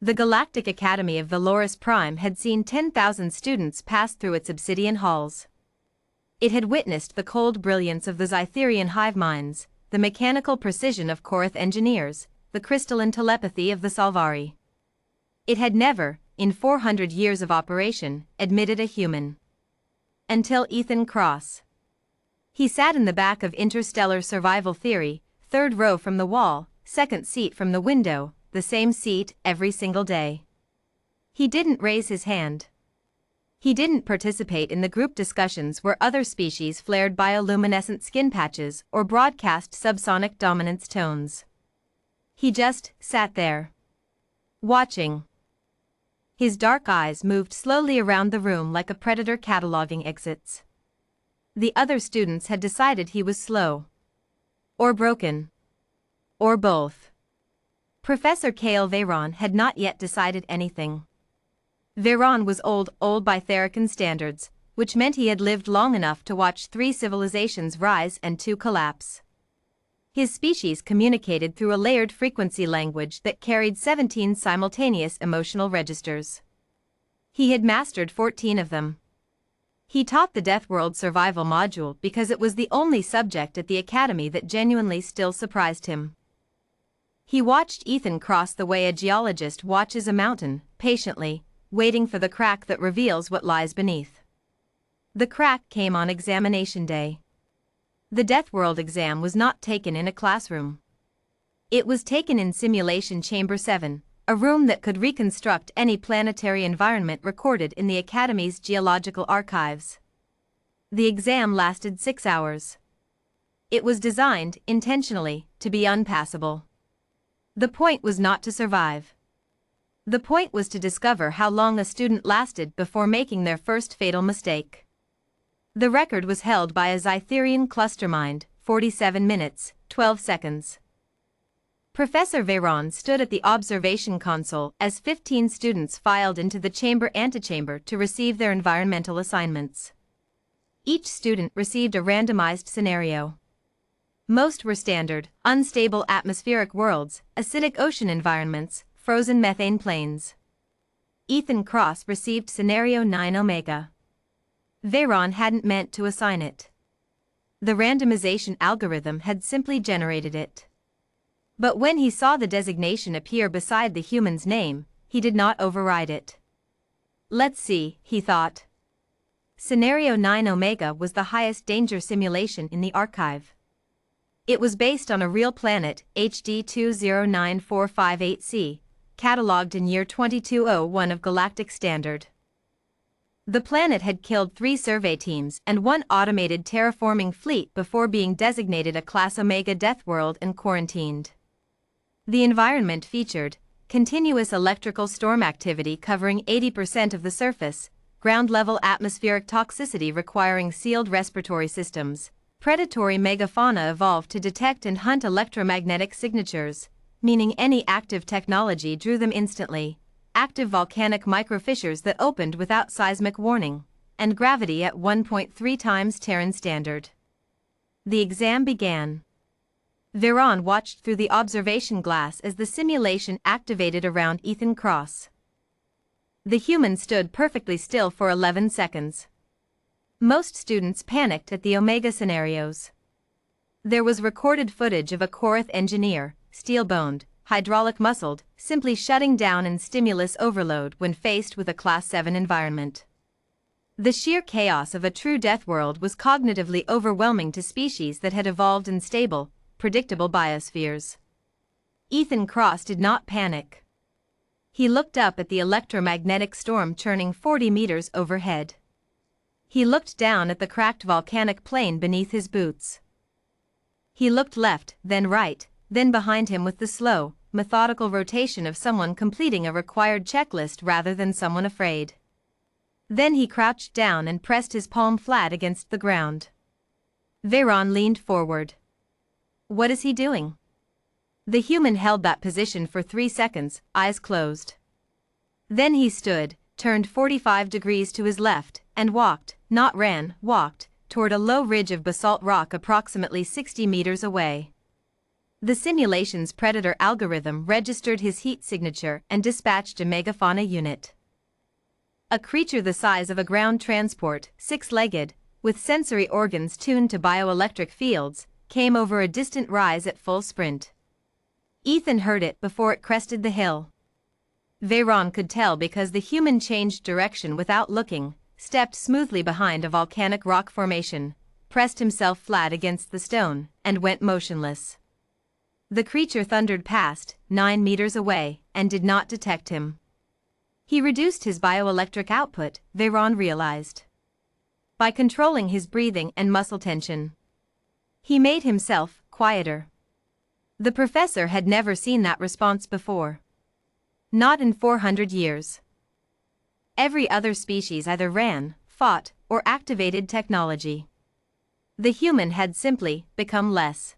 The Galactic Academy of Valoris Prime had seen 10,000 students pass through its obsidian halls. It had witnessed the cold brilliance of the Zytherian hive minds, the mechanical precision of Korath engineers, the crystalline telepathy of the Salvari. It had never, in 400 years of operation, admitted a human. Until Ethan Cross. He sat in the back of Interstellar Survival Theory, third row from the wall, second seat from the window, the same seat every single day. He didn't raise his hand. He didn't participate in the group discussions where other species flared bioluminescent skin patches or broadcast subsonic dominance tones. He just sat there, watching. His dark eyes moved slowly around the room like a predator cataloging exits. The other students had decided he was slow. Or broken. Or both. Professor Kale Veyron had not yet decided anything. Veyron was old by Therakan standards, which meant he had lived long enough to watch 3 civilizations rise and 2 collapse. His species communicated through a layered frequency language that carried 17 simultaneous emotional registers. He had mastered 14 of them. He taught the Deathworld survival module because it was the only subject at the academy that genuinely still surprised him. He watched Ethan cross the way a geologist watches a mountain, patiently, waiting for the crack that reveals what lies beneath. The crack came on examination day. The Deathworld exam was not taken in a classroom. It was taken in Simulation Chamber 7, a room that could reconstruct any planetary environment recorded in the Academy's geological archives. The exam lasted 6 hours. It was designed, intentionally, to be unpassable. The point was not to survive. The point was to discover how long a student lasted before making their first fatal mistake. The record was held by a Zytherian clustermind, 47 minutes, 12 seconds. Professor Veyron stood at the observation console as 15 students filed into the chamber-antechamber to receive their environmental assignments. Each student received a randomized scenario. Most were standard, unstable atmospheric worlds, acidic ocean environments, frozen methane plains. Ethan Cross received Scenario 9 Omega. Veyron hadn't meant to assign it. The randomization algorithm had simply generated it. But when he saw the designation appear beside the human's name, he did not override it. Let's see, he thought. Scenario 9 Omega was the highest danger simulation in the archive. It was based on a real planet, HD 209458C, catalogued in year 2201 of Galactic Standard. The planet had killed 3 survey teams and 1 automated terraforming fleet before being designated a Class Omega death world and quarantined. The environment featured continuous electrical storm activity covering 80% of the surface, ground-level atmospheric toxicity requiring sealed respiratory systems. Predatory megafauna evolved to detect and hunt electromagnetic signatures, meaning any active technology drew them instantly, active volcanic microfissures that opened without seismic warning, and gravity at 1.3 times Terran standard. The exam began. Veyron watched through the observation glass as the simulation activated around Ethan Cross. The human stood perfectly still for 11 seconds. Most students panicked at the Omega scenarios. There was recorded footage of a Korath engineer, steel-boned, hydraulic-muscled, simply shutting down in stimulus overload when faced with a Class 7 environment. The sheer chaos of a true death world was cognitively overwhelming to species that had evolved in stable, predictable biospheres. Ethan Cross did not panic. He looked up at the electromagnetic storm churning 40 meters overhead. He looked down at the cracked volcanic plain beneath his boots. He looked left, then right, then behind him with the slow, methodical rotation of someone completing a required checklist rather than someone afraid. Then he crouched down and pressed his palm flat against the ground. Veyron leaned forward. What is he doing? The human held that position for 3 seconds, eyes closed. Then he stood, turned 45 degrees to his left, and walked, not ran, walked, toward a low ridge of basalt rock approximately 60 meters away. The simulation's predator algorithm registered his heat signature and dispatched a megafauna unit. A creature the size of a ground transport, six-legged, with sensory organs tuned to bioelectric fields, came over a distant rise at full sprint. Ethan heard it before it crested the hill. Veyron could tell because the human changed direction without looking, stepped smoothly behind a volcanic rock formation, pressed himself flat against the stone, and went motionless. The creature thundered past, 9 meters away, and did not detect him. He reduced his bioelectric output, Veyron realized. By controlling his breathing and muscle tension, he made himself quieter. The professor had never seen that response before. Not in 400 years. Every other species either ran, fought, or activated technology. The human had simply become less.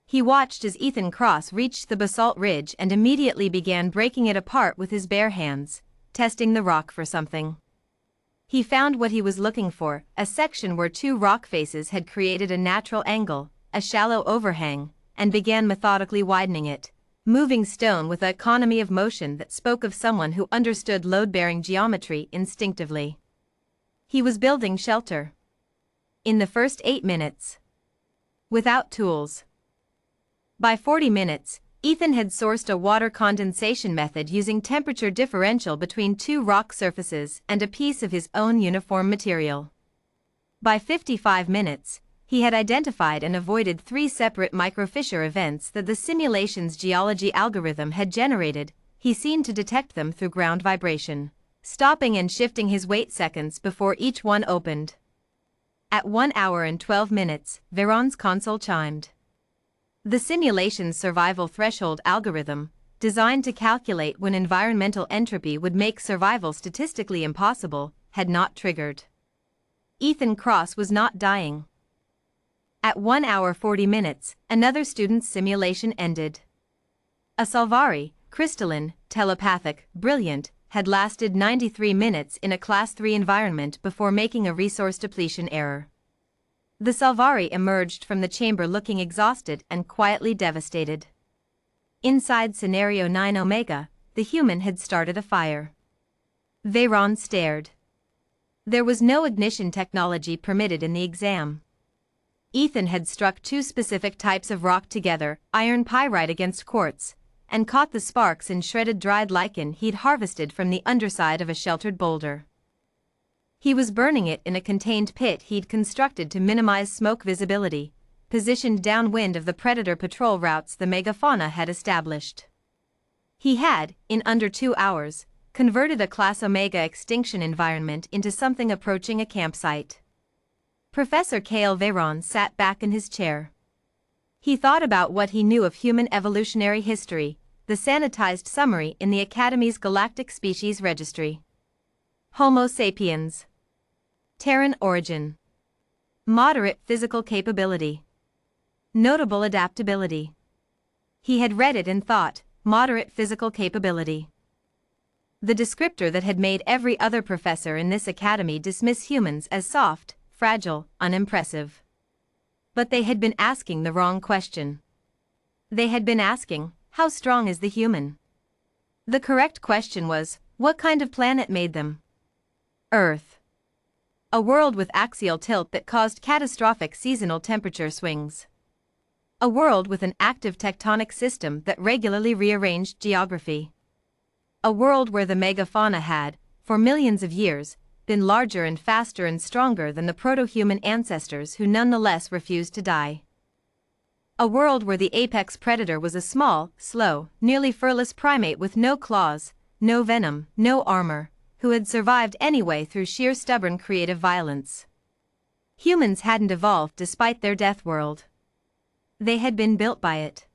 He watched as Ethan Cross reached the basalt ridge and immediately began breaking it apart with his bare hands, testing the rock for something. He found what he was looking for, a section where two rock faces had created a natural angle, a shallow overhang, and began methodically widening it, moving stone with an economy of motion that spoke of someone who understood load-bearing geometry instinctively. He was building shelter. In the first 8 minutes. Without tools. By 40 minutes, Ethan had sourced a water condensation method using temperature differential between two rock surfaces and a piece of his own uniform material. By 55 minutes, he had identified and avoided 3 separate microfissure events that the simulation's geology algorithm had generated. He seemed to detect them through ground vibration, stopping and shifting his weight seconds before each one opened. At 1 hour and 12 minutes, Veyron's console chimed. The simulation's survival threshold algorithm, designed to calculate when environmental entropy would make survival statistically impossible, had not triggered. Ethan Cross was not dying. At 1 hour 40 minutes, another student's simulation ended. A Salvari, crystalline, telepathic, brilliant, had lasted 93 minutes in a Class 3 environment before making a resource depletion error. The Salvari emerged from the chamber looking exhausted and quietly devastated. Inside Scenario 9 Omega, the human had started a fire. Veyron stared. There was no ignition technology permitted in the exam. Ethan had struck 2 specific types of rock together, iron pyrite against quartz, and caught the sparks in shredded dried lichen he'd harvested from the underside of a sheltered boulder. He was burning it in a contained pit he'd constructed to minimize smoke visibility, positioned downwind of the predator patrol routes the megafauna had established. He had, in under 2 hours, converted a Class Omega extinction environment into something approaching a campsite. Professor Cale Veyron sat back in his chair. He thought about what he knew of human evolutionary history, the sanitized summary in the Academy's Galactic Species Registry. Homo sapiens. Terran origin. Moderate physical capability. Notable adaptability. He had read it and thought, moderate physical capability. The descriptor that had made every other professor in this academy dismiss humans as soft, fragile, unimpressive. But they had been asking the wrong question. They had been asking, how strong is the human? The correct question was, what kind of planet made them? Earth. A world with axial tilt that caused catastrophic seasonal temperature swings. A world with an active tectonic system that regularly rearranged geography. A world where the megafauna had, for millions of years, been larger and faster and stronger than the proto-human ancestors who nonetheless refused to die. A world where the apex predator was a small, slow, nearly furless primate with no claws, no venom, no armor, who had survived anyway through sheer stubborn creative violence. Humans hadn't evolved despite their death world. They had been built by it.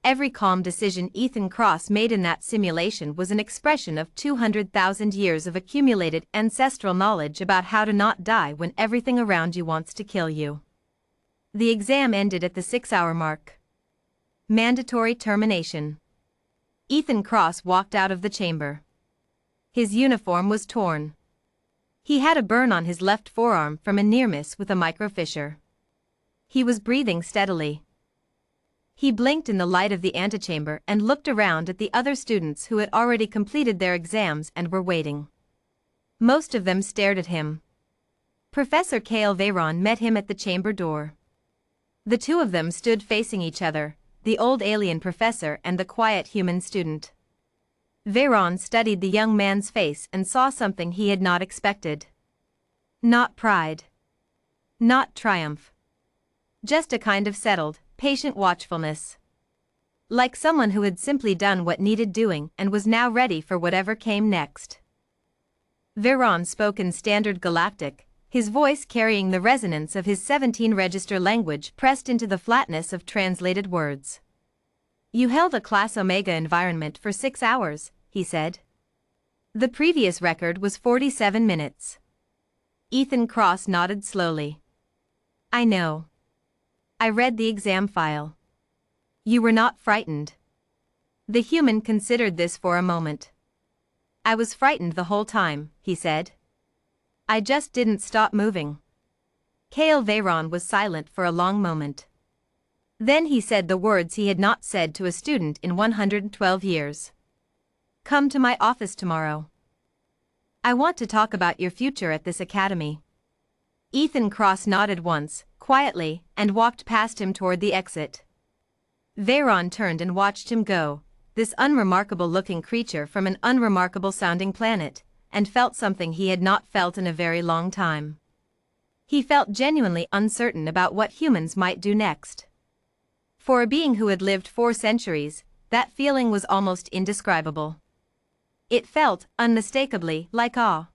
Every calm decision Ethan Cross made in that simulation was an expression of 200,000 years of accumulated ancestral knowledge about how to not die when everything around you wants to kill you. The exam ended at the 6-hour mark. Mandatory termination. Ethan Cross walked out of the chamber. His uniform was torn. He had a burn on his left forearm from a near miss with a microfissure. He was breathing steadily. He blinked in the light of the antechamber and looked around at the other students who had already completed their exams and were waiting. Most of them stared at him. Professor Kale Veyron met him at the chamber door. The two of them stood facing each other, the old alien professor and the quiet human student. Veyron studied the young man's face and saw something he had not expected. Not pride. Not triumph. Just a kind of settled, patient watchfulness. Like someone who had simply done what needed doing and was now ready for whatever came next. Veyron spoke in standard galactic, his voice carrying the resonance of his 17-register language pressed into the flatness of translated words. You held a Class Omega environment for 6 hours, he said. The previous record was 47 minutes. Ethan Cross nodded slowly. I know. I read the exam file. You were not frightened. The human considered this for a moment. I was frightened the whole time, he said. I just didn't stop moving. Kale Veyron was silent for a long moment. Then he said the words he had not said to a student in 112 years. Come to my office tomorrow. I want to talk about your future at this academy. Ethan Cross nodded once, quietly, and walked past him toward the exit. Veyron turned and watched him go, this unremarkable-looking creature from an unremarkable-sounding planet, and felt something he had not felt in a very long time. He felt genuinely uncertain about what humans might do next. For a being who had lived 4 centuries, that feeling was almost indescribable. It felt, unmistakably, like awe.